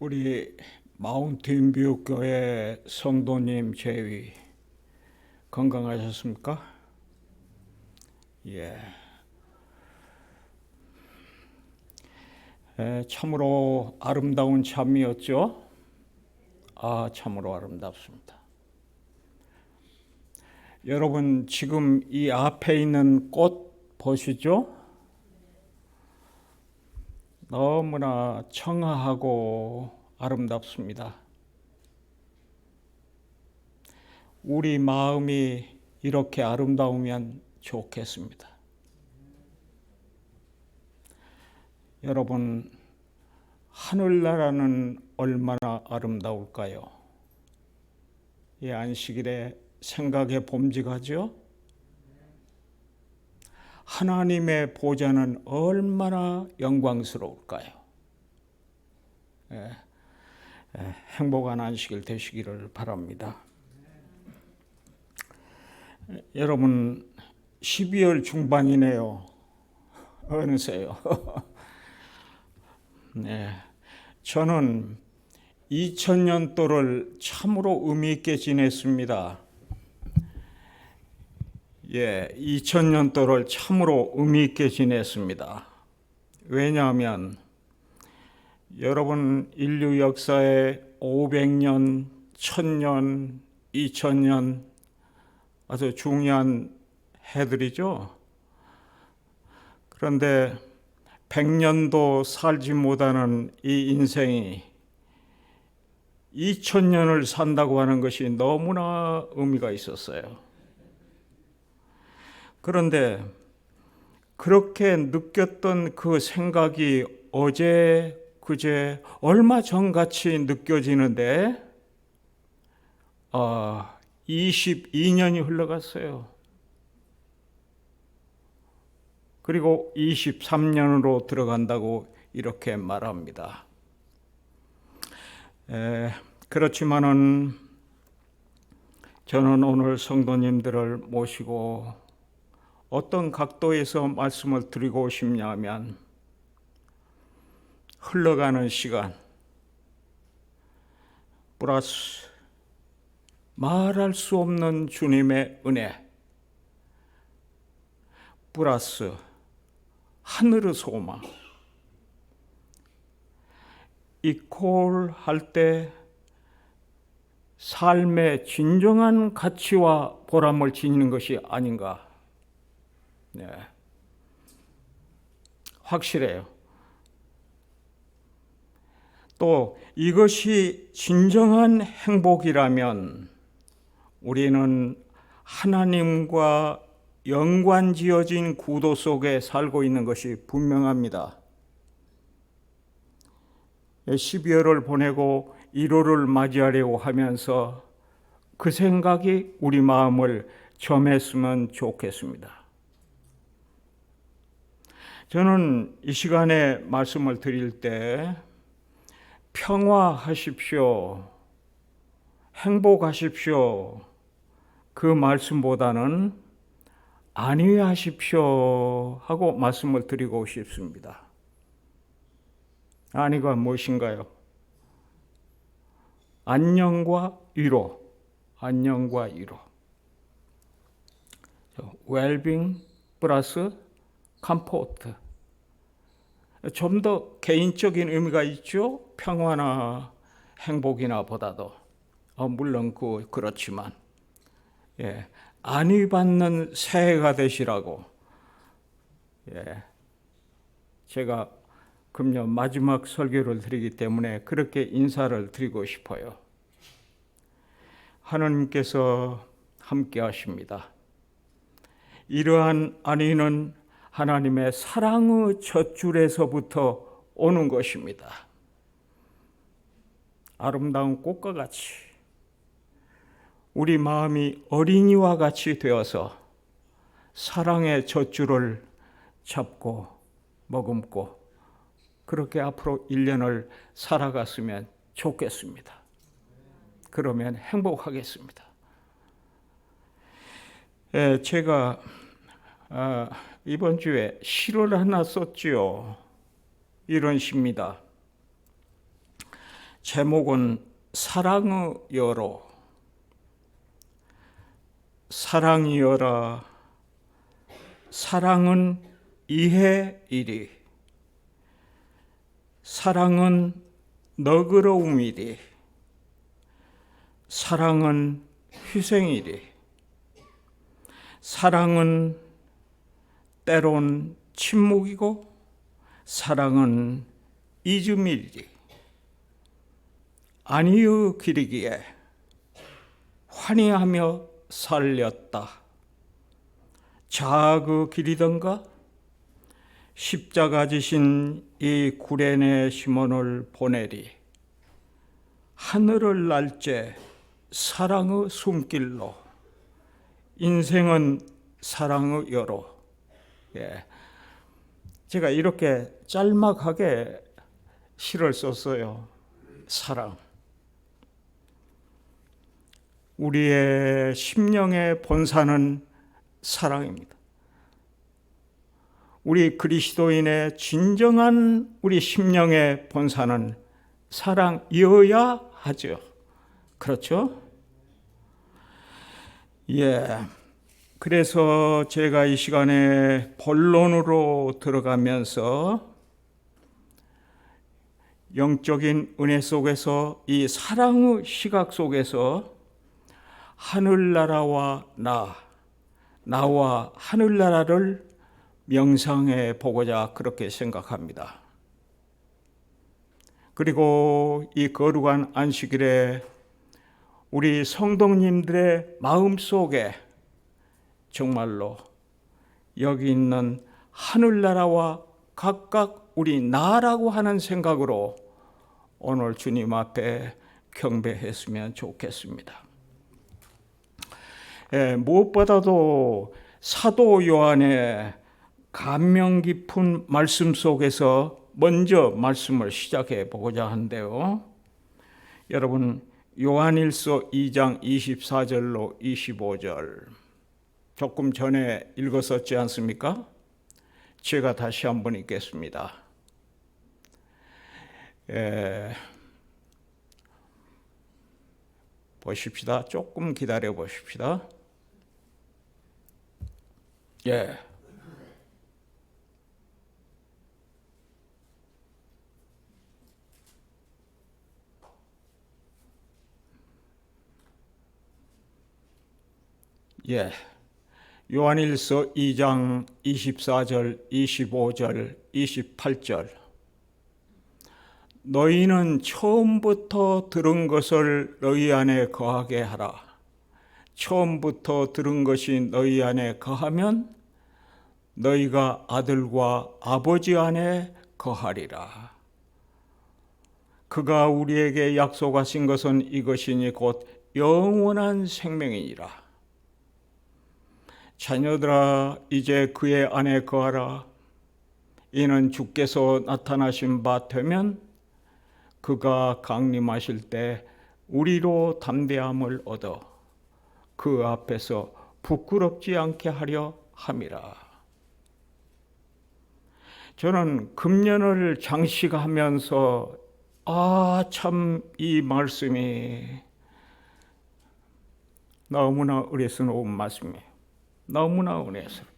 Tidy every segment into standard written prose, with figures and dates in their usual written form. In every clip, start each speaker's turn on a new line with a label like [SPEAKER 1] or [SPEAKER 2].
[SPEAKER 1] 우리 마운틴뷰 교회 성도님 제위 건강하셨습니까? 예. 참으로 아름다운 잠이었죠? 참으로 아름답습니다. 여러분 지금 이 앞에 있는 꽃 보시죠? 너무나 청아하고 아름답습니다. 우리 마음이 이렇게 아름다우면 좋겠습니다. 여러분, 하늘나라는 얼마나 아름다울까요? 이 안식일에 생각에 봄직하죠? 하나님의 보좌는 얼마나 영광스러울까요? 행복한 안식일 되시기를 바랍니다. 여러분 12월 중반이네요. 어느새요. 네, 저는 2000년도를 참으로 의미 있게 지냈습니다. 2000년도를 참으로 의미 있게 지냈습니다. 왜냐하면 여러분 인류 역사에 500년, 1000년, 2000년 아주 중요한 해들이죠. 그런데 100년도 살지 못하는 이 인생이 2000년을 산다고 하는 것이 너무나 의미가 있었어요. 그런데 그렇게 느꼈던 그 생각이 어제, 그제, 얼마 전같이 느껴지는데 22년이 흘러갔어요. 그리고 23년으로 들어간다고 이렇게 말합니다. 그렇지만은 저는 오늘 성도님들을 모시고 어떤 각도에서 말씀을 드리고 싶냐면 흘러가는 시간 플러스 말할 수 없는 주님의 은혜 플러스 하늘의 소망 이퀄할 때 삶의 진정한 가치와 보람을 지니는 것이 아닌가. 확실해요. 또 이것이 진정한 행복이라면 우리는 하나님과 연관지어진 구도 속에 살고 있는 것이 분명합니다. 12월을 보내고 1월을 맞이하려고 하면서 그 생각이 우리 마음을 점했으면 좋겠습니다. 저는 이 시간에 말씀을 드릴 때 평화하십시오, 행복하십시오 그 말씀보다는 안위하십시오 하고 말씀을 드리고 싶습니다. 안위가 무엇인가요? 안녕과 위로, 안녕과 위로. 웰빙 플러스 컴포트. 좀 더 개인적인 의미가 있죠. 평화나 행복이나 보다도 물론 그렇지만 안위받는 새해가 되시라고 제가 금년 마지막 설교를 드리기 때문에 그렇게 인사를 드리고 싶어요. 하나님께서 함께 하십니다. 이러한 안위는 하나님의 사랑의 젖줄에서부터 오는 것입니다. 아름다운 꽃과 같이 우리 마음이 어린이와 같이 되어서 사랑의 젖줄을 잡고 머금고 그렇게 앞으로 1년을 살아갔으면 좋겠습니다. 그러면 행복하겠습니다. 제가 이번 주에 시를 하나 썼지요. 이런 시입니다. 제목은 사랑의 여로. 사랑이여라. 사랑은 이해이리. 사랑은 너그러움이리. 사랑은 희생이리. 사랑은 때론 침묵이고 사랑은 잊음이리. 아니의 길이기에 환희하며 살렸다. 자그 길이던가? 십자가 지신 이 구레네 시몬을 보내리. 하늘을 날째 사랑의 숨길로. 인생은 사랑의 여로. 제가 이렇게 짤막하게 시를 썼어요. 사랑. 우리의 심령의 본산은 사랑입니다. 우리 그리스도인의 진정한 우리 심령의 본산은 사랑이어야 하죠. 그렇죠? 그래서 제가 이 시간에 본론으로 들어가면서 영적인 은혜 속에서 이 사랑의 시각 속에서 하늘나라와 나와 하늘나라를 명상해 보고자 그렇게 생각합니다. 그리고 이 거룩한 안식일에 우리 성도님들의 마음속에 정말로 여기 있는 하늘나라와 각각 우리 나라고 하는 생각으로 오늘 주님 앞에 경배했으면 좋겠습니다. 무엇보다도 사도 요한의 감명 깊은 말씀 속에서 먼저 말씀을 시작해 보고자 하는데요. 여러분, 요한일서 2장 24절로 25절 조금 전에 읽었었지 않습니까? 제가 다시 한번 읽겠습니다. 보십시다. 조금 기다려 보십시다. 요한일서 2장 24절, 25절, 28절. 너희는 처음부터 들은 것을 너희 안에 거하게 하라. 처음부터 들은 것이 너희 안에 거하면 너희가 아들과 아버지 안에 거하리라. 그가 우리에게 약속하신 것은 이것이니 곧 영원한 생명이니라. 자녀들아, 이제 그의 안에 거하라. 이는 주께서 나타나신 바 되면 그가 강림하실 때 우리로 담대함을 얻어 그 앞에서 부끄럽지 않게 하려 함이라. 저는 금년을 장식하면서 참 이 말씀이 너무나 은혜스러운 말씀이에요. 너무나 은혜스러워.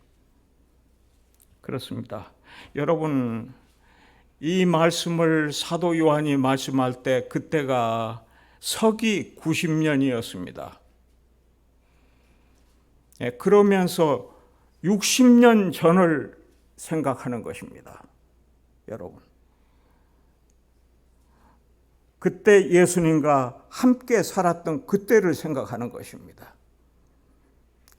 [SPEAKER 1] 그렇습니다. 여러분, 이 말씀을 사도 요한이 말씀할 때 그때가 서기 90년이었습니다. 그러면서 60년 전을 생각하는 것입니다. 여러분, 그때 예수님과 함께 살았던 그때를 생각하는 것입니다.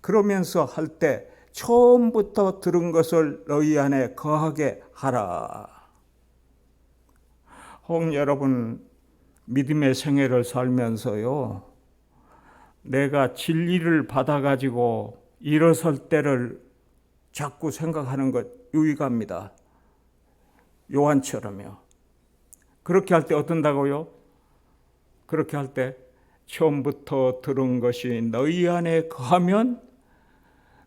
[SPEAKER 1] 그러면서 할 때 처음부터 들은 것을 너희 안에 거하게 하라. 혹 여러분, 믿음의 생애를 살면서요, 내가 진리를 받아가지고 일어설 때를 자꾸 생각하는 것 유익합니다. 요한처럼요. 그렇게 할 때 어떤다고요? 그렇게 할 때 처음부터 들은 것이 너희 안에 거하면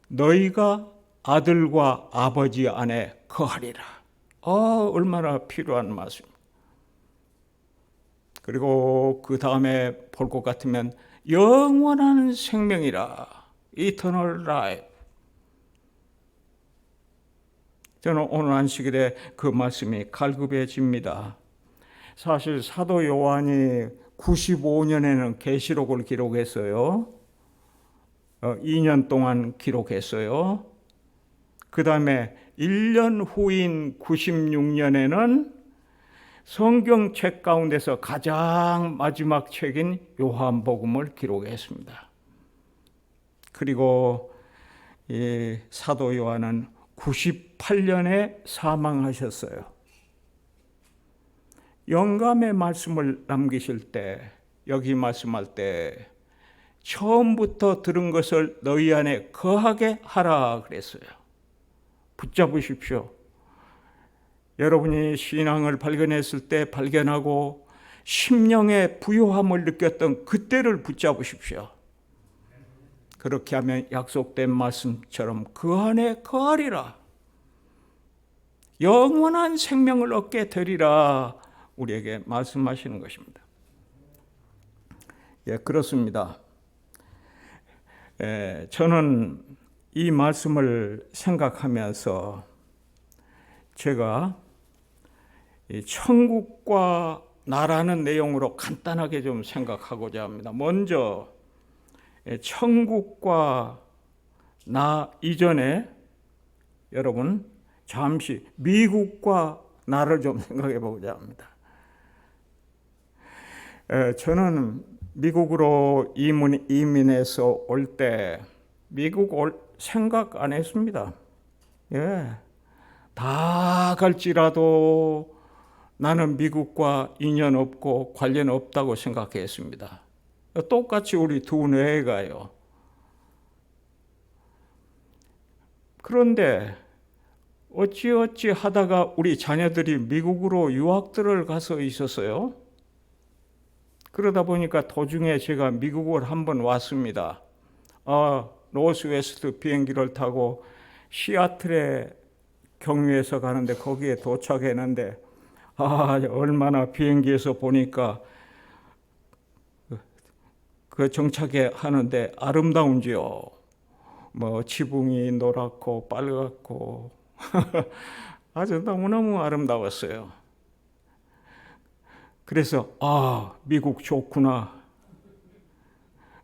[SPEAKER 1] 너희가 아들과 아버지 안에 거하리라. 얼마나 필요한 말씀입니다. 그리고 그 다음에 볼 것 같으면 영원한 생명이라, Eternal Life. 저는 오늘 안식일에 그 말씀이 갈급해집니다. 사실 사도 요한이 95년에는 계시록을 기록했어요. 2년 동안 기록했어요. 그 다음에 1년 후인 96년에는 성경책 가운데서 가장 마지막 책인 요한복음을 기록했습니다. 그리고 이 사도 요한은 98년에 사망하셨어요. 영감의 말씀을 남기실 때, 여기 말씀할 때 처음부터 들은 것을 너희 안에 거하게 하라 그랬어요. 붙잡으십시오. 여러분이 신앙을 발견했을 때 발견하고 심령의 부요함을 느꼈던 그때를 붙잡으십시오. 그렇게 하면 약속된 말씀처럼 그 안에 거하리라. 영원한 생명을 얻게 되리라. 우리에게 말씀하시는 것입니다. 예, 그렇습니다. 저는 이 말씀을 생각하면서 제가 천국과 나라는 내용으로 간단하게 좀 생각하고자 합니다. 먼저 천국과 나 이전에 여러분 잠시 미국과 나를 좀 생각해 보고자 합니다. 저는 미국으로 이민해서 올 때 미국 올 생각 안 했습니다. 예, 다 갈지라도 나는 미국과 인연 없고 관련 없다고 생각했습니다. 똑같이 우리 두 뇌가요. 그런데 어찌어찌 하다가 우리 자녀들이 미국으로 유학들을 가서 있었어요. 그러다 보니까 도중에 제가 미국을 한번 왔습니다. 노스웨스트 비행기를 타고 시애틀에 경유해서 가는데 거기에 도착했는데 얼마나 비행기에서 보니까 그 정착해 하는데 아름다운지요. 뭐 지붕이 노랗고 빨갛고 아주 너무너무 아름다웠어요. 그래서 미국 좋구나.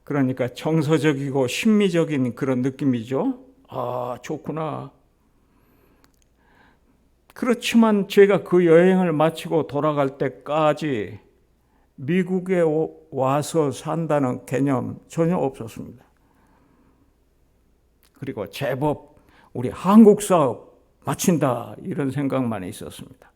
[SPEAKER 1] 그러니까 정서적이고 심미적인 그런 느낌이죠. 좋구나. 그렇지만 제가 그 여행을 마치고 돌아갈 때까지 미국에 와서 산다는 개념 전혀 없었습니다. 그리고 제법 우리 한국 사업 마친다 이런 생각만 있었습니다.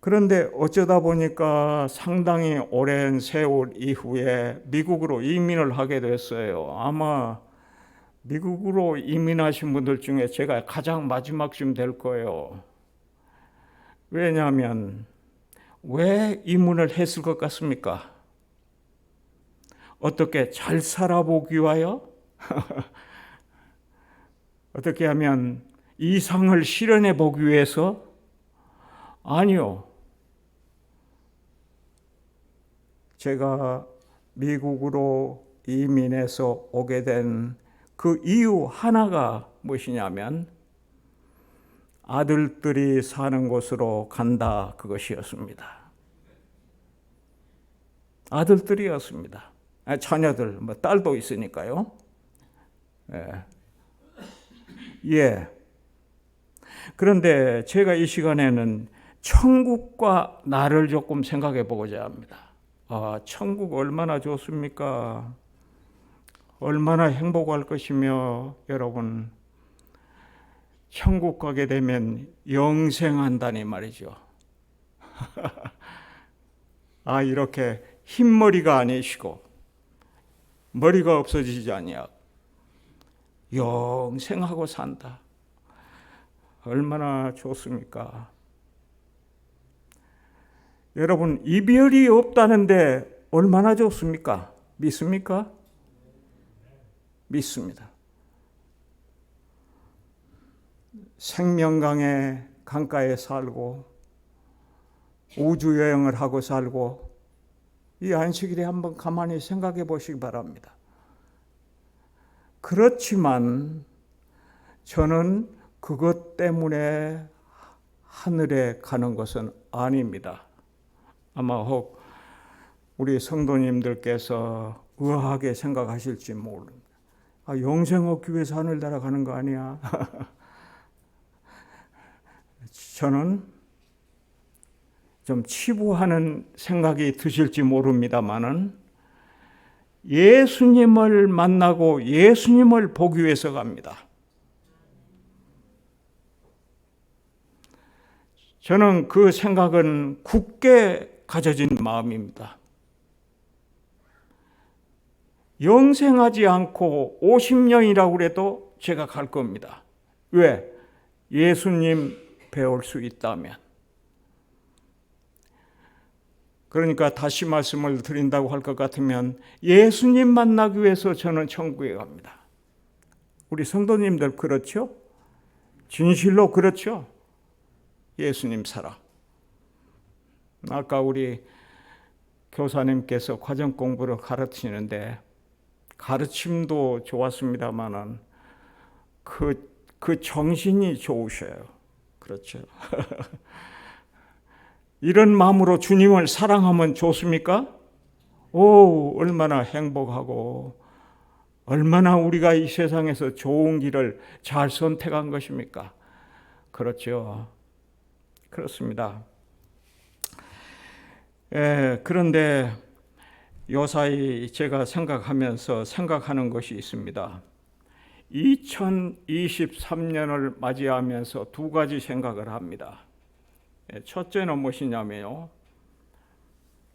[SPEAKER 1] 그런데 어쩌다 보니까 상당히 오랜 세월 이후에 미국으로 이민을 하게 됐어요. 아마 미국으로 이민하신 분들 중에 제가 가장 마지막쯤 될 거예요. 왜냐하면 왜 이민을 했을 것 같습니까? 어떻게 잘 살아보기 위하여? 어떻게 하면 이상을 실현해 보기 위해서? 아니요. 제가 미국으로 이민해서 오게 된 그 이유 하나가 무엇이냐면 아들들이 사는 곳으로 간다 그것이었습니다. 아들들이었습니다. 자녀들, 딸도 있으니까요. 예. 그런데 제가 이 시간에는 천국과 나를 조금 생각해 보고자 합니다. 천국 얼마나 좋습니까? 얼마나 행복할 것이며, 여러분, 천국 가게 되면 영생한다니 말이죠. 이렇게 흰머리가 아니시고 머리가 없어지지 아니하고 영생하고 산다. 얼마나 좋습니까? 여러분, 이별이 없다는데 얼마나 좋습니까? 믿습니까? 믿습니다. 생명강의 강가에 살고 우주 여행을 하고 살고 이 안식일에 한번 가만히 생각해 보시기 바랍니다. 그렇지만 저는 그것 때문에 하늘에 가는 것은 아닙니다. 아마 혹 우리 성도님들께서 의아하게 생각하실지 모릅니다. 영생 얻기 위해서 하늘 날아가는 거 아니야? 저는 좀 치부하는 생각이 드실지 모릅니다만은 예수님을 만나고 예수님을 보기 위해서 갑니다. 저는 그 생각은 굳게 가져진 마음입니다. 영생하지 않고 50년이라고 해도 제가 갈 겁니다. 왜? 예수님 배울 수 있다면. 그러니까 다시 말씀을 드린다고 할 것 같으면 예수님 만나기 위해서 저는 천국에 갑니다. 우리 성도님들 그렇죠? 진실로 그렇죠? 예수님 사랑. 아까 우리 교사님께서 과정 공부를 가르치는데 가르침도 좋았습니다만은 그 정신이 좋으셔요. 그렇죠. 이런 마음으로 주님을 사랑하면 좋습니까? 오, 얼마나 행복하고 얼마나 우리가 이 세상에서 좋은 길을 잘 선택한 것입니까? 그렇죠. 그렇습니다. 그런데 요사이 제가 생각하는 것이 있습니다. 2023년을 맞이하면서 두 가지 생각을 합니다. 첫째는 무엇이냐면요.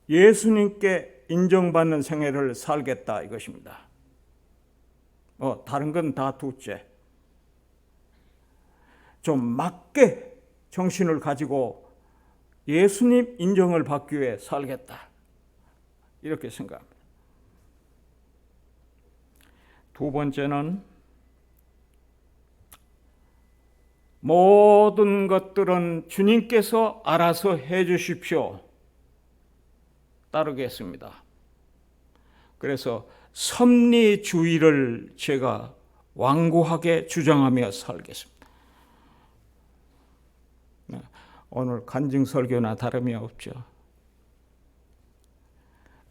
[SPEAKER 1] 예수님께 인정받는 생애를 살겠다 이것입니다. 다른 건 다 둘째. 좀 맞게 정신을 가지고 예수님 인정을 받기 위해 살겠다. 이렇게 생각합니다. 두 번째는 모든 것들은 주님께서 알아서 해 주십시오. 따르겠습니다. 그래서 섭리주의를 제가 완고하게 주장하며 살겠습니다. 오늘 간증 설교나 다름이 없죠.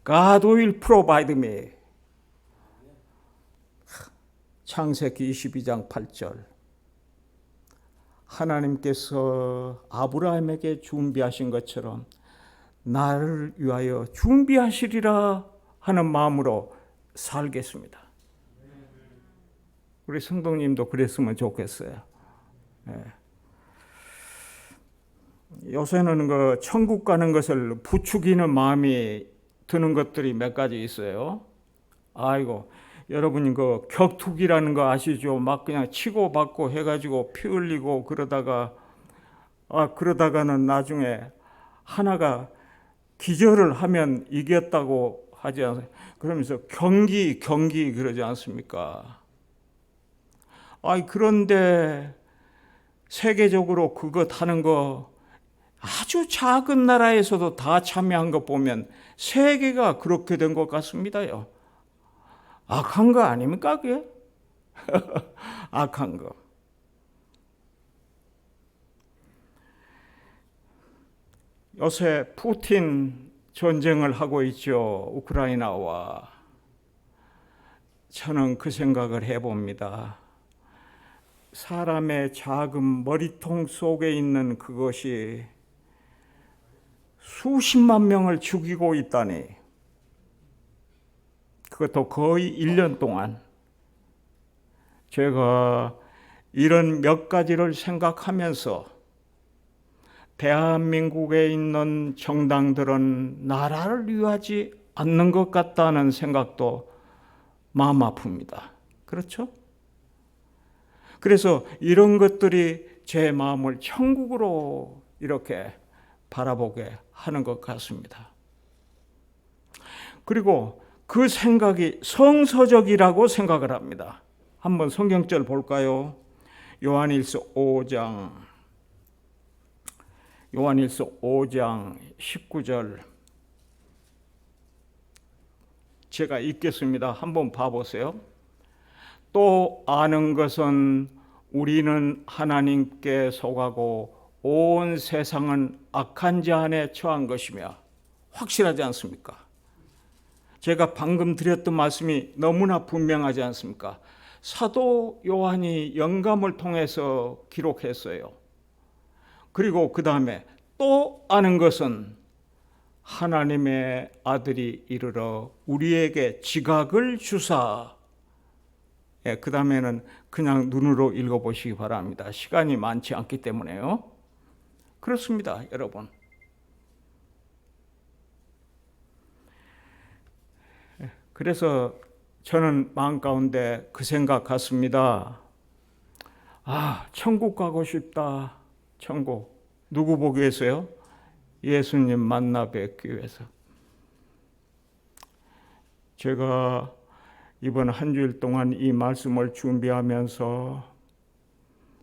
[SPEAKER 1] God will provide me. 창세기 22장 8절. 하나님께서 아브라함에게 준비하신 것처럼 나를 위하여 준비하시리라 하는 마음으로 살겠습니다. 우리 성도님도 그랬으면 좋겠어요. 요새는 천국 가는 것을 부추기는 마음이 드는 것들이 몇 가지 있어요. 아이고, 여러분 격투기라는 거 아시죠? 막 그냥 치고받고 해가지고 피 흘리고 그러다가는 나중에 하나가 기절을 하면 이겼다고 하지 않아요? 그러면서 경기 그러지 않습니까? 그런데 세계적으로 그것 하는 거 아주 작은 나라에서도 다 참여한 것 보면 세계가 그렇게 된 것 같습니다요. 악한 거 아닙니까 그게? 악한 거. 요새 푸틴 전쟁을 하고 있죠. 우크라이나와. 저는 그 생각을 해봅니다. 사람의 작은 머리통 속에 있는 그것이 수십만 명을 죽이고 있다니. 그것도 거의 1년 동안. 제가 이런 몇 가지를 생각하면서 대한민국에 있는 정당들은 나라를 위하지 않는 것 같다는 생각도 마음 아픕니다. 그렇죠? 그래서 이런 것들이 제 마음을 천국으로 이렇게 바라보게 하는 것 같습니다. 그리고 그 생각이 성서적이라고 생각을 합니다. 한번 성경절 볼까요? 요한일서 5장 요한일서 5장 19절 제가 읽겠습니다. 한번 봐보세요. 또 아는 것은 우리는 하나님께 속하고 온 세상은 악한 자 안에 처한 것이며, 확실하지 않습니까? 제가 방금 드렸던 말씀이 너무나 분명하지 않습니까? 사도 요한이 영감을 통해서 기록했어요. 그리고 그 다음에 또 아는 것은 하나님의 아들이 이르러 우리에게 지각을 주사. 그 다음에는 그냥 눈으로 읽어보시기 바랍니다. 시간이 많지 않기 때문에요. 그렇습니다, 여러분. 그래서 저는 마음 가운데 그 생각 같습니다. 천국 가고 싶다. 천국. 누구 보기 위해서요? 예수님 만나 뵙기 위해서. 제가 이번 한 주일 동안 이 말씀을 준비하면서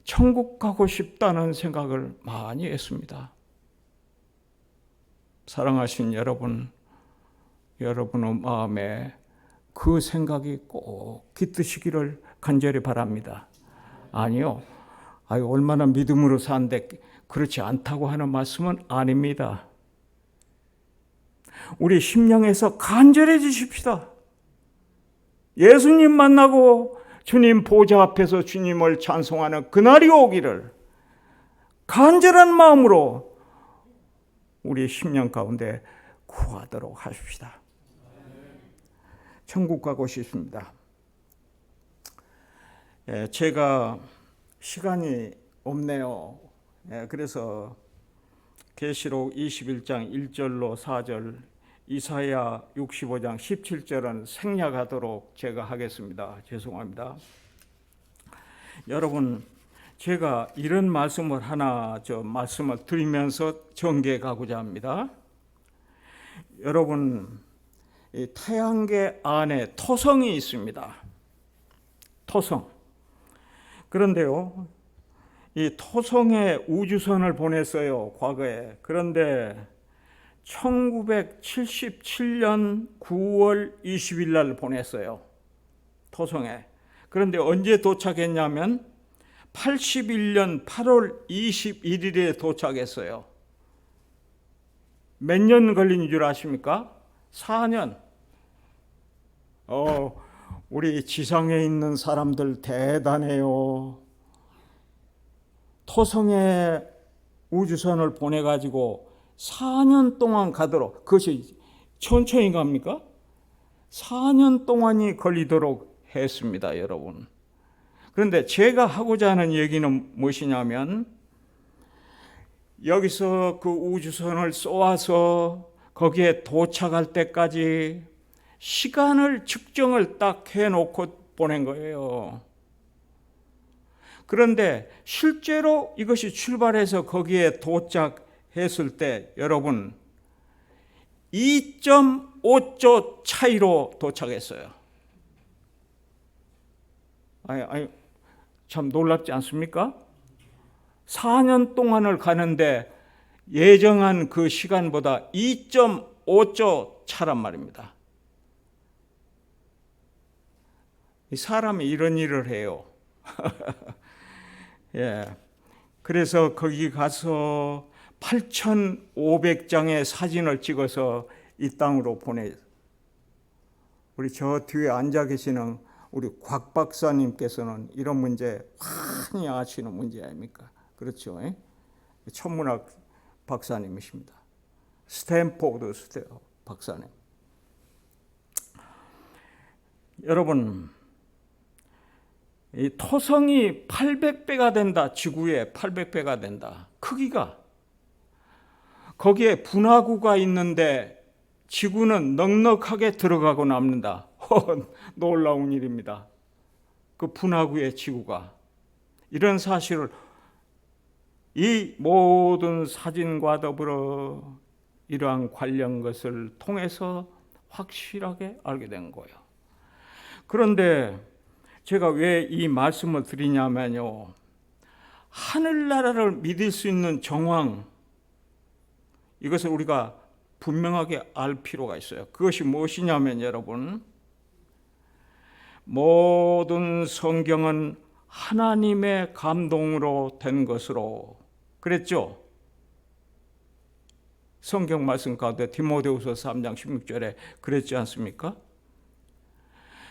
[SPEAKER 1] 천국 가고 싶다는 생각을 많이 했습니다. 사랑하신 여러분, 여러분의 마음에 그 생각이 꼭 깃드시기를 간절히 바랍니다. 아니요, 얼마나 믿음으로 사는데 그렇지 않다고 하는 말씀은 아닙니다. 우리 심령에서 간절해지십시다. 예수님 만나고 주님 보좌 앞에서 주님을 찬송하는 그날이 오기를 간절한 마음으로 우리 심령 가운데 구하도록 하십시다. 천국 가고 싶습니다. 제가 시간이 없네요. 그래서 계시록 21장 1절로 4절, 이사야 65장 17절은 생략하도록 제가 하겠습니다. 죄송합니다. 여러분, 제가 이런 말씀을 말씀을 드리면서 전개해 가고자 합니다. 여러분, 이 태양계 안에 토성이 있습니다. 토성. 그런데요, 이 토성에 우주선을 보냈어요, 과거에. 그런데 1977년 9월 20일 날 보냈어요, 토성에. 그런데 언제 도착했냐면 81년 8월 21일에 도착했어요. 몇 년 걸린 줄 아십니까? 4년. 우리 지상에 있는 사람들 대단해요. 토성에 우주선을 보내가지고 4년 동안 가도록, 그것이 천천히 갑니까? 4년 동안이 걸리도록 했습니다, 여러분. 그런데 제가 하고자 하는 얘기는 무엇이냐면, 여기서 그 우주선을 쏘아서 거기에 도착할 때까지 시간을 측정을 딱 해놓고 보낸 거예요. 그런데 실제로 이것이 출발해서 거기에 도착했을 때 여러분 2.5초 차이로 도착했어요. 참 놀랍지 않습니까? 4년 동안을 가는데 예정한 그 시간보다 2.5초 차란 말입니다. 사람이 이런 일을 해요. 예. 그래서 거기 가서 8,500장의 사진을 찍어서 이 땅으로 보내. 우리 저 뒤에 앉아 계시는 우리 곽 박사님께서는 이런 문제 많이 아시는 문제 아닙니까? 그렇죠? 천문학 박사님이십니다. 스탠포드 박사님. 여러분, 이 토성이 800배가 된다. 지구에 800배가 된다. 크기가. 거기에 분화구가 있는데 지구는 넉넉하게 들어가고 남는다. 놀라운 일입니다. 그 분화구의 지구가. 이런 사실을 이 모든 사진과 더불어 이러한 관련 것을 통해서 확실하게 알게 된 거예요. 그런데 제가 왜 이 말씀을 드리냐면요, 하늘나라를 믿을 수 있는 정황, 이것을 우리가 분명하게 알 필요가 있어요. 그것이 무엇이냐면 여러분, 모든 성경은 하나님의 감동으로 된 것으로 그랬죠. 성경 말씀 가운데 디모데후서 3장 16절에 그랬지 않습니까?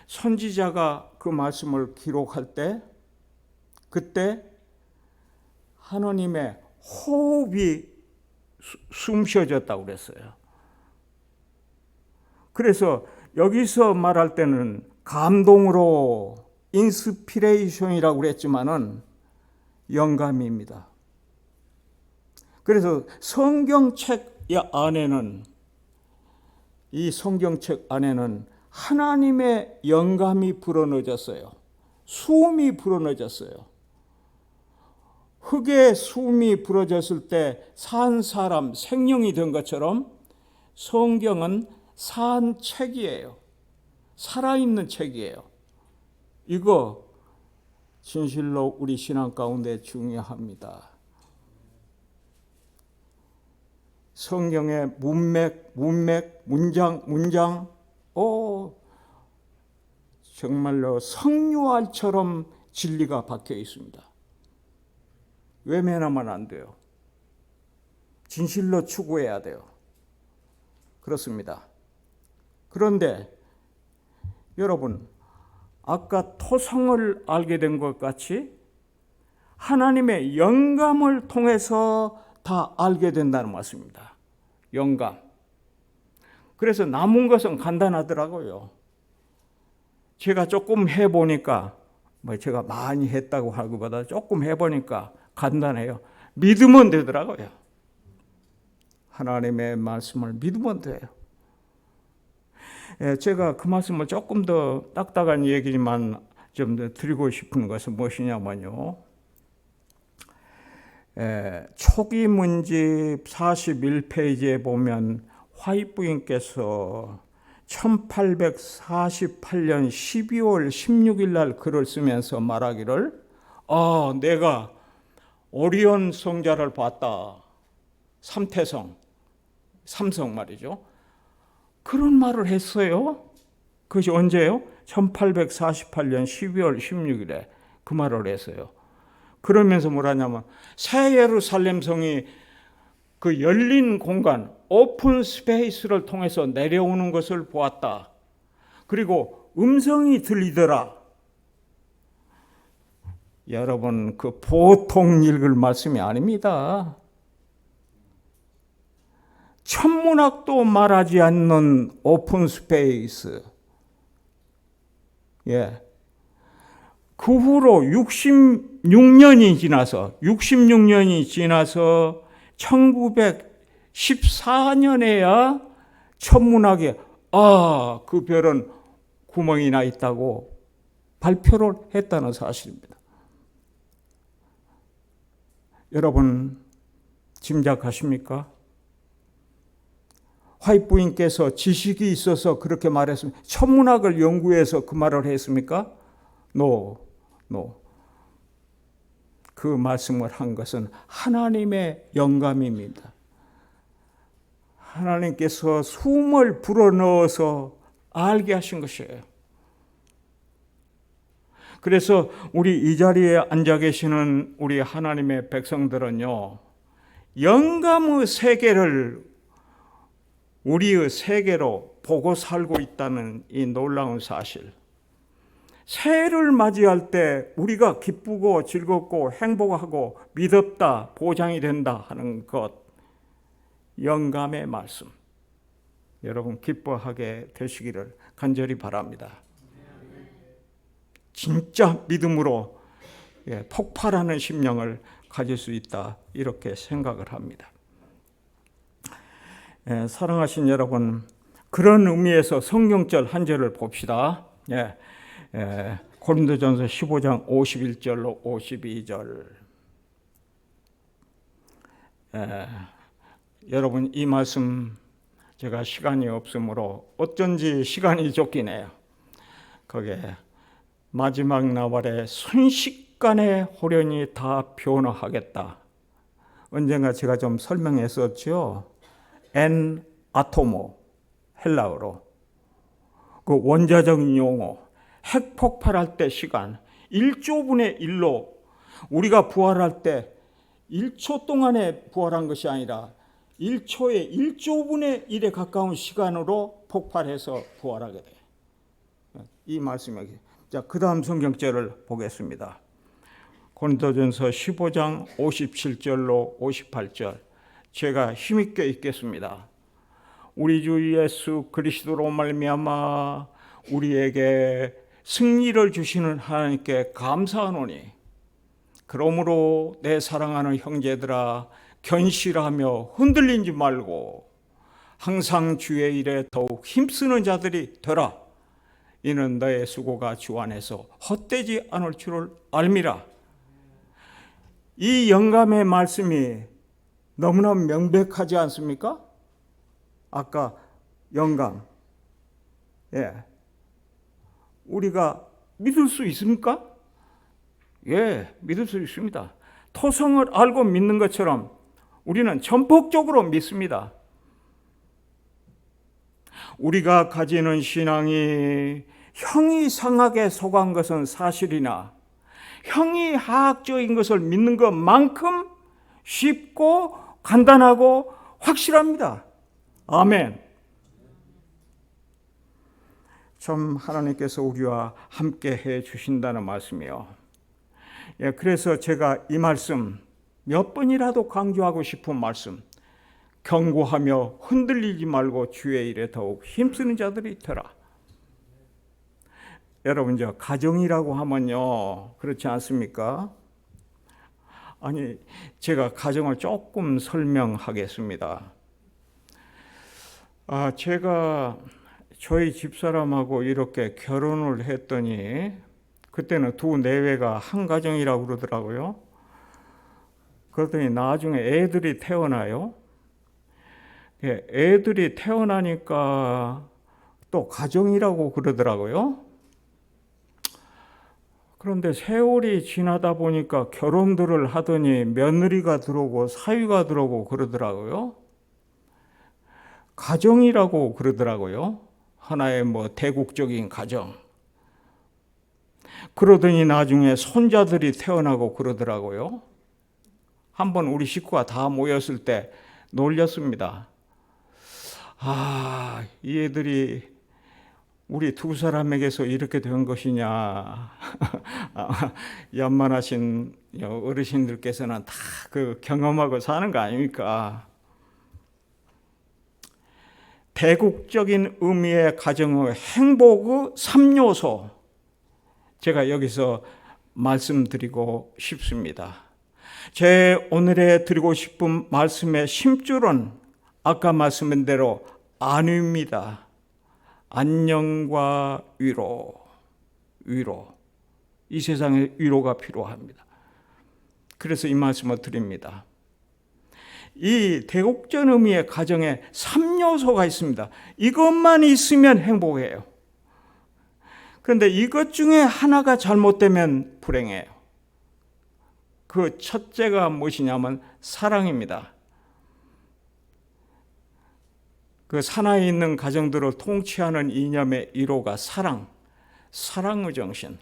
[SPEAKER 1] 선지자가 그 말씀을 기록할 때 그때 하나님의 호흡이 숨쉬어졌다고 그랬어요. 그래서 여기서 말할 때는 감동으로 인스피레이션이라고 그랬지만은 영감입니다. 그래서 성경책 안에는 이 성경책 안에는 하나님의 영감이 불어넣어졌어요. 수음이 불어넣어졌어요. 흙에 수음이 불어졌을 때 산 사람 생명이 된 것처럼 성경은 산 책이에요. 살아있는 책이에요. 이거 진실로 우리 신앙 가운데 중요합니다. 성경의 문맥, 문장, 정말로 성유알처럼 진리가 박혀 있습니다. 외면하면 안 돼요. 진실로 추구해야 돼요. 그렇습니다. 그런데 여러분, 아까 토성을 알게 된 것 같이 하나님의 영감을 통해서 다 알게 된다는 말씀입니다. 영감. 그래서 남은 것은 간단하더라고요. 제가 조금 해보니까, 제가 많이 했다고 하기보다 조금 해보니까 간단해요. 믿으면 되더라고요. 하나님의 말씀을 믿으면 돼요. 제가 그 말씀을 조금 더 딱딱한 얘기지만 좀 더 드리고 싶은 것은 무엇이냐면요. 초기 문집 41페이지에 보면 화이트 부인께서 1848년 12월 16일 날 글을 쓰면서 말하기를 내가 오리온 성자를 봤다. 삼태성, 삼성 말이죠. 그런 말을 했어요. 그것이 언제요? 1848년 12월 16일에 그 말을 했어요. 그러면서 뭐라냐면 새 예루살렘 성이 그 열린 공간, 오픈 스페이스를 통해서 내려오는 것을 보았다. 그리고 음성이 들리더라. 여러분, 그 보통 읽을 말씀이 아닙니다. 천문학도 말하지 않는 오픈 스페이스. 그 후로 66년이 지나서 1914년에야 천문학에 그 별은 구멍이 나 있다고 발표를 했다는 사실입니다. 여러분 짐작하십니까? 화이트 부인께서 지식이 있어서 그렇게 말했습니까? 천문학을 연구해서 그 말을 했습니까? No. 그 말씀을 한 것은 하나님의 영감입니다. 하나님께서 숨을 불어넣어서 알게 하신 것이에요. 그래서 우리 이 자리에 앉아 계시는 우리 하나님의 백성들은요, 영감의 세계를 우리의 세계로 보고 살고 있다는 이 놀라운 사실. 새해를 맞이할 때 우리가 기쁘고 즐겁고 행복하고 믿었다, 보장이 된다 하는 것, 영감의 말씀. 여러분 기뻐하게 되시기를 간절히 바랍니다. 진짜 믿음으로 폭발하는 심령을 가질 수 있다, 이렇게 생각을 합니다. 사랑하신 여러분, 그런 의미에서 성경절 한 절을 봅시다. 고린도전서 15장 51절로 52절. 여러분 이 말씀 제가 시간이 없으므로 어쩐지 시간이 쫓긴 해요. 거기에 마지막 나발에 순식간에 호련히 다 변화하겠다. 언젠가 제가 좀 설명했었죠. 엔 아토모, 헬라어로. 그 원자적 용어, 핵 폭발할 때 시간 1조분의 1로 우리가 부활할 때 1초 동안에 부활한 것이 아니라 1초에 1조분의 1에 가까운 시간으로 폭발해서 부활하게 돼요. 이 말씀이 여기. 자, 그 다음 성경절을 보겠습니다. 고린도전서 15장 57절로 58절. 제가 힘있게 읽겠습니다. 우리 주 예수 그리스도로 말미암아 우리에게 승리를 주시는 하나님께 감사하노니 그러므로 내 사랑하는 형제들아 견실하며 흔들리지 말고 항상 주의 일에 더욱 힘쓰는 자들이 되라. 이는 너의 수고가 주 안에서 헛되지 않을 줄을 알미라. 이 영감의 말씀이 너무나 명백하지 않습니까? 아까 영감, 우리가 믿을 수 있습니까? 예, 믿을 수 있습니다. 토성을 알고 믿는 것처럼 우리는 전폭적으로 믿습니다. 우리가 가지는 신앙이 형이 상하게 속한 것은 사실이나 형이 하학적인 것을 믿는 것만큼 쉽고 간단하고 확실합니다. 아멘. 참 하나님께서 우리와 함께 해 주신다는 말씀이요. 그래서 제가 이 말씀 몇 번이라도 강조하고 싶은 말씀, 경고하며 흔들리지 말고 주의 일에 더욱 힘쓰는 자들이 되라. 여러분, 저 가정이라고 하면요, 그렇지 않습니까? 아니, 제가 가정을 조금 설명하겠습니다. 제가 저희 집사람하고 이렇게 결혼을 했더니 그때는 두 내외가 한 가정이라고 그러더라고요. 그러더니 나중에 애들이 태어나요. 애들이 태어나니까 또 가정이라고 그러더라고요. 그런데 세월이 지나다 보니까 결혼들을 하더니 며느리가 들어오고 사위가 들어오고 그러더라고요. 가정이라고 그러더라고요. 하나의 대국적인 가정. 그러더니 나중에 손자들이 태어나고 그러더라고요. 한번 우리 식구가 다 모였을 때 놀렸습니다. 이 애들이 우리 두 사람에게서 이렇게 된 것이냐. 연만하신 어르신들께서는 다 그 경험하고 사는 거 아닙니까? 대국적인 의미의 가정의 행복의 3요소, 제가 여기서 말씀드리고 싶습니다. 제 오늘에 드리고 싶은 말씀의 심줄은 아까 말씀한 대로 안위입니다. 안녕과 위로. 이 세상에 위로가 필요합니다. 그래서 이 말씀을 드립니다. 이 대국적 의미의 가정에 3요소가 있습니다. 이것만 있으면 행복해요. 그런데 이것 중에 하나가 잘못되면 불행해요. 그 첫째가 무엇이냐면 사랑입니다. 그 사나이 있는 가정들을 통치하는 이념의 1호가 사랑의 정신.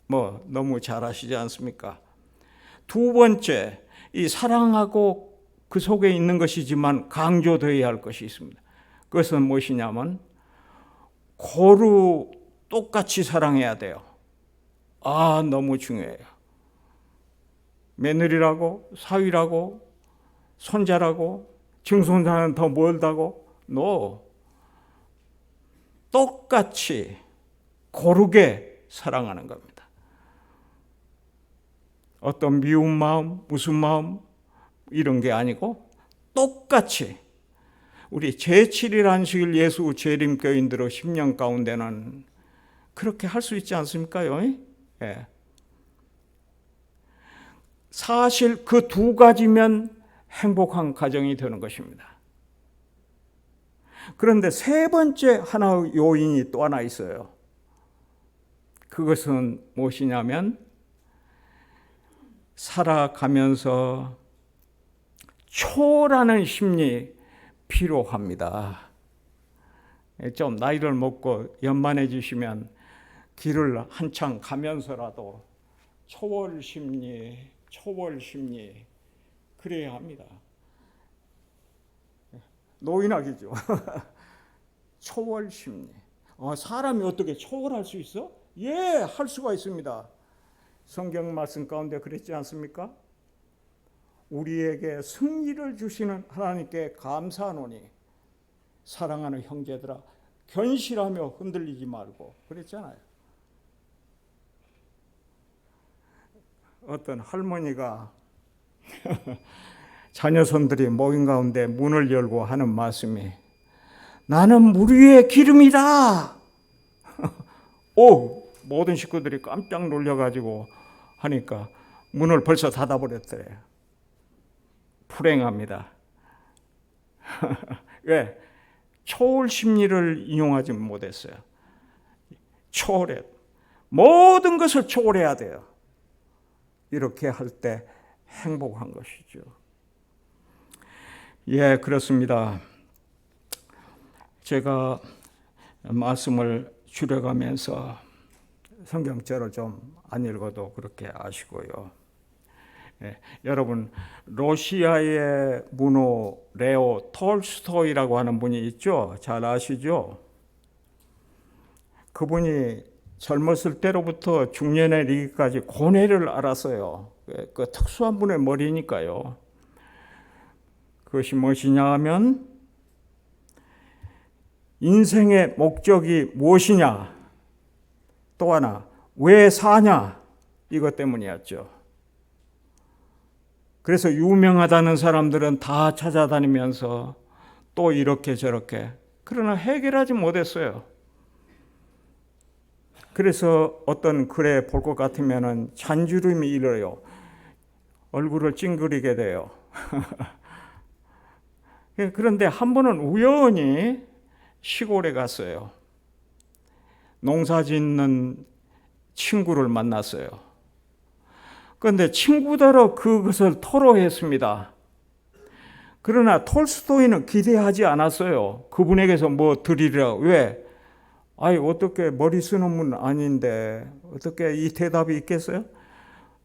[SPEAKER 1] 너무 잘 아시지 않습니까? 두 번째, 이 사랑하고 그 속에 있는 것이지만 강조되어야 할 것이 있습니다. 그것은 무엇이냐면 고루 똑같이 사랑해야 돼요. 너무 중요해요. 며느리라고, 사위라고, 손자라고, 증손자는 더 멀다고? 똑같이 고르게 사랑하는 겁니다. 어떤 미운 마음, 무슨 마음 이런 게 아니고 똑같이. 우리 제7일 안식일 예수 재림교인들의 10년 가운데는 그렇게 할 수 있지 않습니까요? 예. 사실 그 두 가지면 행복한 가정이 되는 것입니다. 그런데 세 번째 하나의 요인이 또 하나 있어요. 그것은 무엇이냐면 살아가면서 초라는 심리, 필요합니다. 좀 나이를 먹고 연만해지시면 길을 한참 가면서라도 초월심리 그래야 합니다. 노인학이죠. 초월심리. 사람이 어떻게 초월할 수 있어? 예, 할 수가 있습니다. 성경 말씀 가운데 그랬지 않습니까? 우리에게 승리를 주시는 하나님께 감사하노니 사랑하는 형제들아 견실하며 흔들리지 말고 그랬잖아요. 어떤 할머니가 자녀손들이 모인 가운데 문을 열고 하는 말씀이 나는 물 위의 기름이다. 오, 모든 식구들이 깜짝 놀려가지고 하니까 문을 벌써 닫아버렸대요. 불행합니다. 왜? 초월 심리를 이용하지 못했어요. 초월해. 모든 것을 초월해야 돼요. 이렇게 할 때 행복한 것이죠. 예, 그렇습니다. 제가 말씀을 줄여가면서 성경책을 좀 안 읽어도 그렇게 아시고요. 예, 여러분 러시아의 문호 레오 톨스토이라고 하는 분이 있죠. 잘 아시죠? 그분이 젊었을 때로부터 중년에 이르기까지 고뇌를 앓았어요. 그 특수한 분의 머리니까요. 그것이 무엇이냐 하면 인생의 목적이 무엇이냐, 또 하나 왜 사냐, 이것 때문이었죠. 그래서 유명하다는 사람들은 다 찾아다니면서 또 이렇게 저렇게, 그러나 해결하지 못했어요. 그래서 어떤 글에 볼 것 같으면 잔주름이 일어요. 얼굴을 찡그리게 돼요. 그런데 한 번은 우연히 시골에 갔어요. 농사 짓는 친구를 만났어요. 그런데 친구대로 그것을 토로했습니다. 그러나 톨스토이는 기대하지 않았어요. 그분에게서 뭐 드리라고. 왜? 어떻게 머리 쓰는 분 아닌데 어떻게 이 대답이 있겠어요?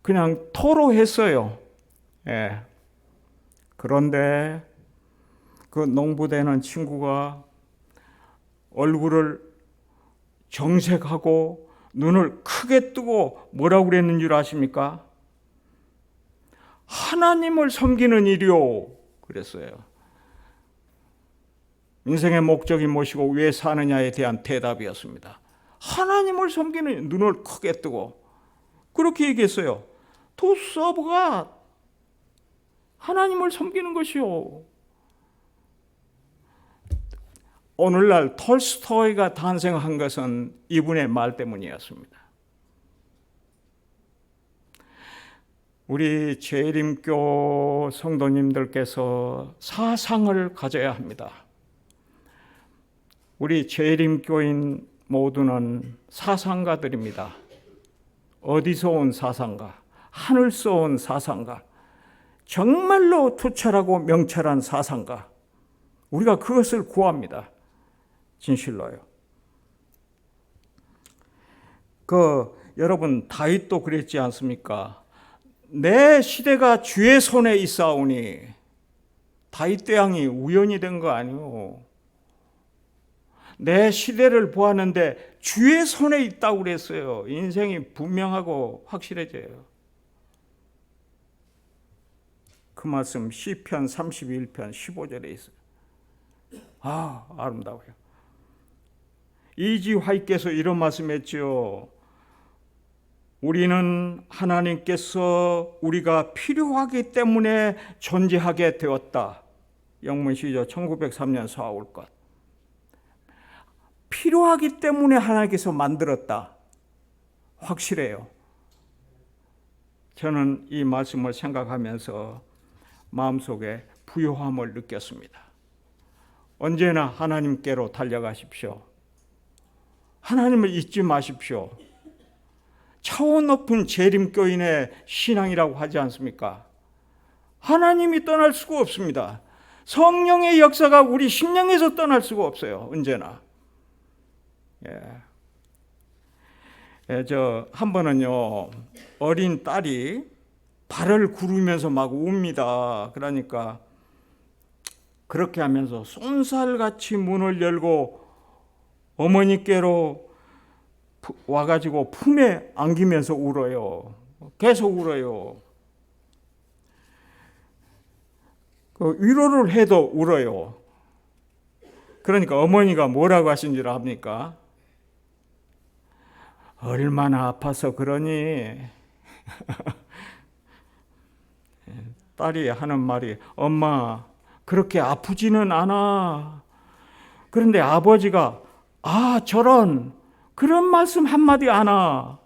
[SPEAKER 1] 그냥 토로했어요. 예. 그런데 그 농부되는 친구가 얼굴을 정색하고 눈을 크게 뜨고 뭐라고 그랬는 줄 아십니까? 하나님을 섬기는 일이요, 그랬어요. 인생의 목적이 무엇이고 왜 사느냐에 대한 대답이었습니다. 하나님을 섬기는, 눈을 크게 뜨고 그렇게 얘기했어요. To serve God. 하나님을 섬기는 것이요. 오늘날 톨스토이가 탄생한 것은 이분의 말 때문이었습니다. 우리 재림교 성도님들께서 사상을 가져야 합니다. 우리 재림교인 모두는 사상가들입니다. 어디서 온 사상가? 하늘서 온 사상가. 정말로 투철하고 명철한 사상가. 우리가 그것을 구합니다. 진실로요. 여러분 다윗도 그랬지 않습니까? 내 시대가 주의 손에 있사오니. 다윗 대왕이 우연이 된 거 아니오. 내 시대를 보았는데 주의 손에 있다고 그랬어요. 인생이 분명하고 확실해져요. 그 말씀 시편 31편 15절에 있어요. 아름다워요. 이지 화이트께서 이런 말씀했죠. 우리는 하나님께서 우리가 필요하기 때문에 존재하게 되었다. 영문시죠. 1903년 4월 것. 필요하기 때문에 하나님께서 만들었다. 확실해요. 저는 이 말씀을 생각하면서 마음속에 부요함을 느꼈습니다. 언제나 하나님께로 달려가십시오. 하나님을 잊지 마십시오. 차원 높은 재림교인의 신앙이라고 하지 않습니까? 하나님이 떠날 수가 없습니다. 성령의 역사가 우리 심령에서 떠날 수가 없어요. 언제나. 저 한 번은요, 어린 딸이 발을 구르면서 막 웁니다. 그러니까 그렇게 하면서 쏜살같이 문을 열고 어머니께로 와가지고 품에 안기면서 울어요. 계속 울어요. 그 위로를 해도 울어요. 그러니까 어머니가 뭐라고 하신 줄 압니까? 얼마나 아파서 그러니? 딸이 하는 말이, 엄마, 그렇게 아프지는 않아. 그런데 아버지가, 저런, 그런 말씀 한마디 안 하.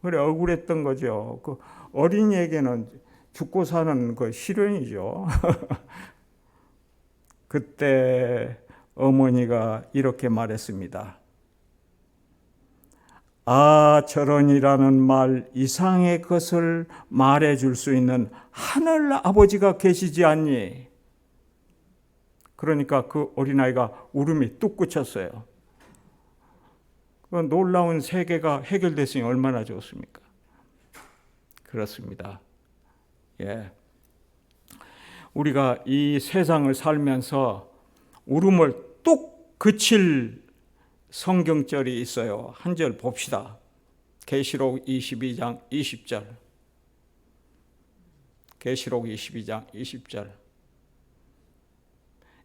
[SPEAKER 1] 그래, 억울했던 거죠. 그 어린이에게는 죽고 사는 그 시련이죠. 그때 어머니가 이렇게 말했습니다. 저런이라는 말 이상의 것을 말해줄 수 있는 하늘 아버지가 계시지 않니? 그러니까 그 어린아이가 울음이 뚝 그쳤어요. 그 놀라운 세계가 해결됐으니 얼마나 좋습니까? 그렇습니다. 우리가 이 세상을 살면서 울음을 뚝 그칠 성경절이 있어요. 한 절 봅시다. 계시록 22장 20절. 계시록 22장 20절.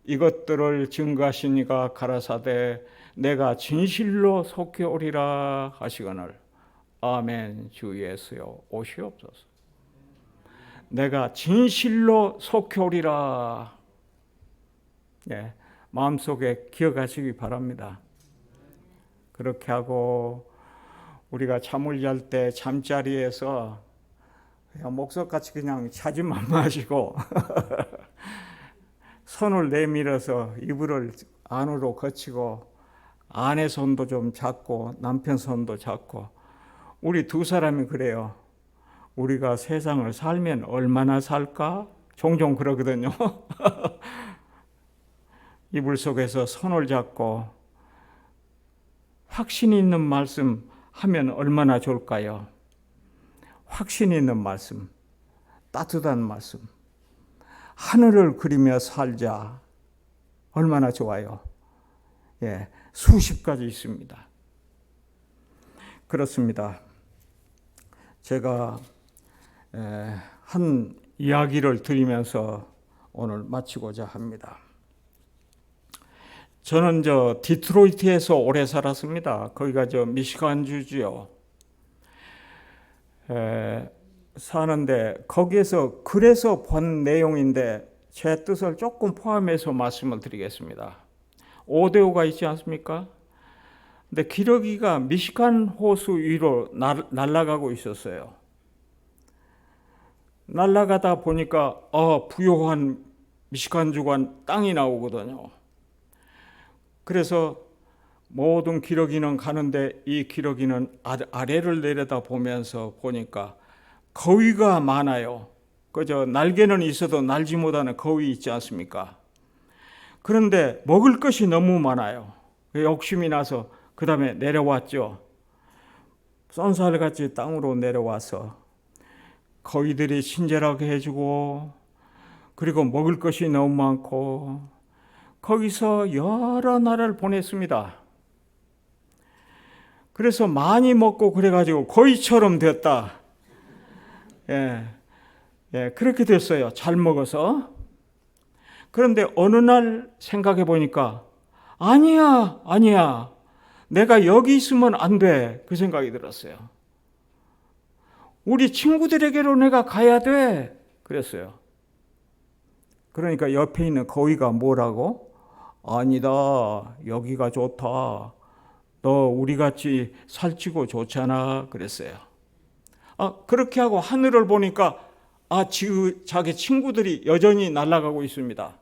[SPEAKER 1] 이것들을 증거하신 이가 가라사대 내가 진실로 속히 오리라 하시거늘. 아멘. 주 예수여 오시옵소서. 내가 진실로 속히 오리라. 마음속에 기억하시기 바랍니다. 그렇게 하고 우리가 잠을 잘 때 잠자리에서 그냥 목석같이 그냥 자지만 마시고 손을 내밀어서 이불을 안으로 거치고 아내 손도 좀 잡고 남편 손도 잡고 우리 두 사람이 그래요. 우리가 세상을 살면 얼마나 살까? 종종 그러거든요. 이불 속에서 손을 잡고 확신 있는 말씀 하면 얼마나 좋을까요? 확신 있는 말씀, 따뜻한 말씀. 하늘을 그리며 살자. 얼마나 좋아요. 수십 가지 있습니다. 그렇습니다. 제가 한 이야기를 드리면서 오늘 마치고자 합니다. 저는 디트로이트에서 오래 살았습니다. 거기가 미시간주지요. 사는데 거기에서 그래서 본 내용인데 제 뜻을 조금 포함해서 말씀을 드리겠습니다. 오데오가 있지 않습니까? 근데 기러기가 미시간 호수 위로 날아가고 있었어요. 날아가다 보니까 부요한 미시간 주간 땅이 나오거든요. 그래서 모든 기러기는 가는데 이 기러기는 아래를 내려다 보면서 보니까 거위가 많아요. 그저 날개는 있어도 날지 못하는 거위 있지 않습니까? 그런데 먹을 것이 너무 많아요. 욕심이 나서 그 다음에 내려왔죠. 쏜살같이 땅으로 내려와서 거위들이 친절하게 해주고 그리고 먹을 것이 너무 많고 거기서 여러 날을 보냈습니다. 그래서 많이 먹고 그래가지고 거위처럼 됐다. 그렇게 됐어요. 잘 먹어서. 그런데 어느 날 생각해 보니까 아니야. 내가 여기 있으면 안 돼. 그 생각이 들었어요. 우리 친구들에게로 내가 가야 돼. 그랬어요. 그러니까 옆에 있는 거위가 뭐라고? 아니다. 여기가 좋다. 너 우리같이 살찌고 좋잖아. 그랬어요. 그렇게 하고 하늘을 보니까 자기 친구들이 여전히 날아가고 있습니다.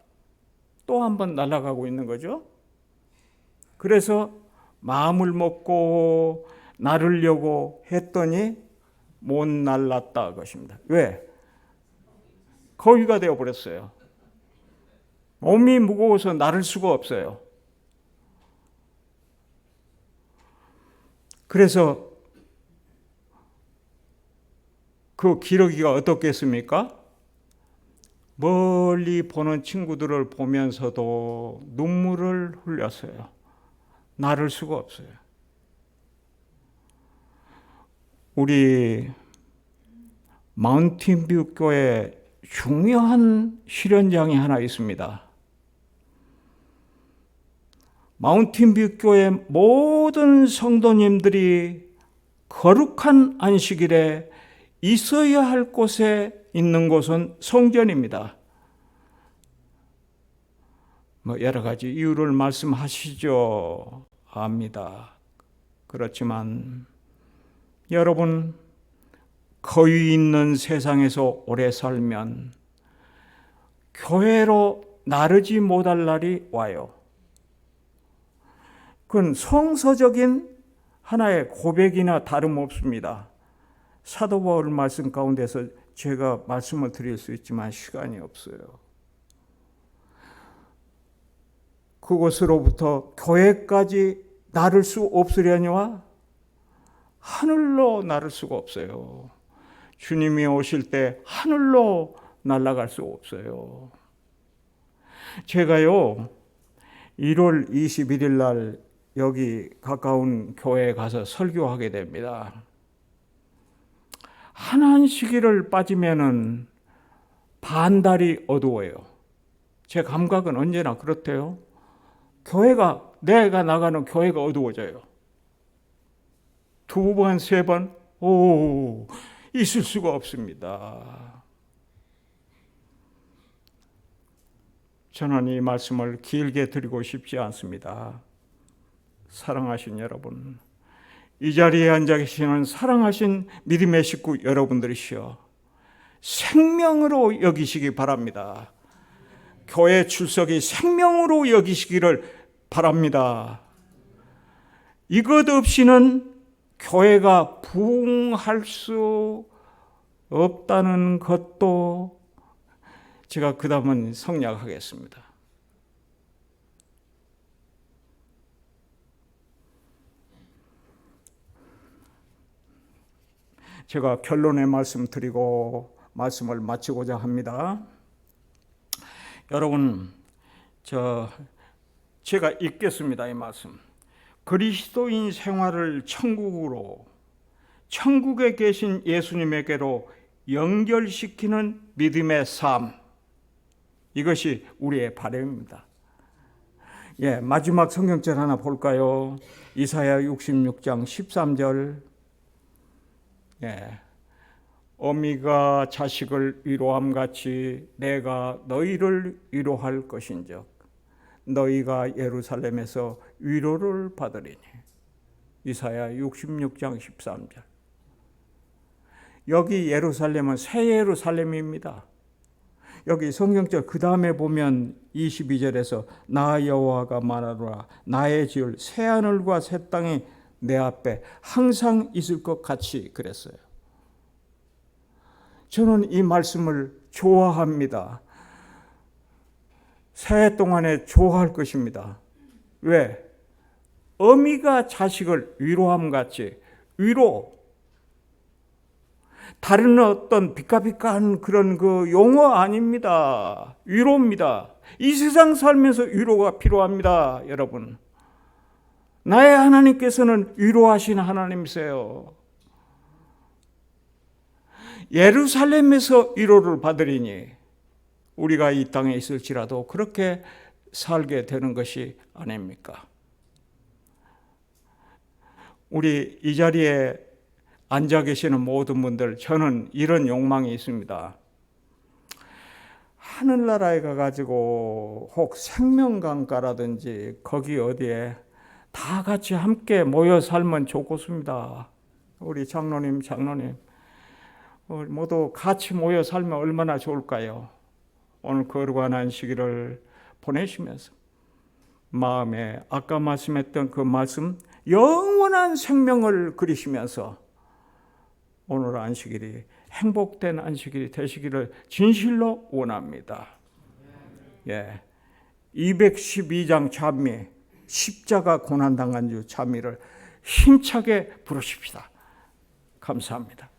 [SPEAKER 1] 또 한 번 날아가고 있는 거죠. 그래서 마음을 먹고 나르려고 했더니 못 날랐다 것입니다. 왜? 거위가 되어버렸어요. 몸이 무거워서 나를 수가 없어요. 그래서 그 기러기가 어떻겠습니까? 멀리 보는 친구들을 보면서도 눈물을 흘렸어요. 나를 수가 없어요. 우리 마운틴뷰 교회 중요한 실현장이 하나 있습니다. 마운틴뷰 교회 모든 성도님들이 거룩한 안식일에 있어야 할 곳에 있는 곳은 성전입니다. 여러 가지 이유를 말씀하시죠. 압니다. 그렇지만 여러분, 거위 있는 세상에서 오래 살면 교회로 나르지 못할 날이 와요. 그건 성서적인 하나의 고백이나 다름없습니다. 사도 바울 말씀 가운데서 제가 말씀을 드릴 수 있지만 시간이 없어요. 그곳으로부터 교회까지 나를 수 없으려니와 하늘로 나를 수가 없어요. 주님이 오실 때 하늘로 날아갈 수 없어요. 제가요 1월 21일 날 여기 가까운 교회에 가서 설교하게 됩니다. 한 시기를 빠지면은 반달이 어두워요. 제 감각은 언제나 그렇대요. 내가 나가는 교회가 어두워져요. 2번, 3번, 있을 수가 없습니다. 저는 이 말씀을 길게 드리고 싶지 않습니다. 사랑하신 여러분, 이 자리에 앉아 계시는 사랑하신 믿음의 식구 여러분들이시여, 생명으로 여기시기 바랍니다. 교회 출석이 생명으로 여기시기를 바랍니다. 이것 없이는 교회가 부흥할 수 없다는 것도 제가 그 다음은 성약하겠습니다. 제가 결론의 말씀 드리고 말씀을 마치고자 합니다. 여러분, 제가 읽겠습니다. 이 말씀. 그리스도인 생활을 천국에 계신 예수님에게로 연결시키는 믿음의 삶, 이것이 우리의 바람입니다. 마지막 성경절 하나 볼까요? 이사야 66장 13절. 어미가 자식을 위로함같이 내가 너희를 위로할 것인즉 너희가 예루살렘에서 위로를 받으리니. 이사야 66장 13절. 여기 예루살렘은 새 예루살렘입니다. 여기 성경절 그 다음에 보면 22절에서 나 여호와가 말하노라 나의 지을 새 하늘과 새 땅이 내 앞에 항상 있을 것 같이 그랬어요. 저는 이 말씀을 좋아합니다. 새해 동안에 좋아할 것입니다. 왜? 어미가 자식을 위로함같이, 위로, 다른 어떤 비까비까한 그런 그 용어 아닙니다. 위로입니다. 이 세상 살면서 위로가 필요합니다, 여러분. 나의 하나님께서는 위로하신 하나님이세요. 예루살렘에서 위로를 받으리니 우리가 이 땅에 있을지라도 그렇게 살게 되는 것이 아닙니까? 우리 이 자리에 앉아 계시는 모든 분들, 저는 이런 욕망이 있습니다. 하늘나라에 가가지고 혹 생명강가라든지 거기 어디에 다 같이 함께 모여 살면 좋겠습니다. 우리 장로님 모두 같이 모여 살면 얼마나 좋을까요? 오늘 거룩한 안식일을 보내시면서 마음에 아까 말씀했던 그 말씀 영원한 생명을 그리시면서 오늘 안식일이 행복된 안식일이 되시기를 진실로 원합니다. 212장 찬미, 십자가 고난당한 주 찬미를 힘차게 부르십시다. 감사합니다.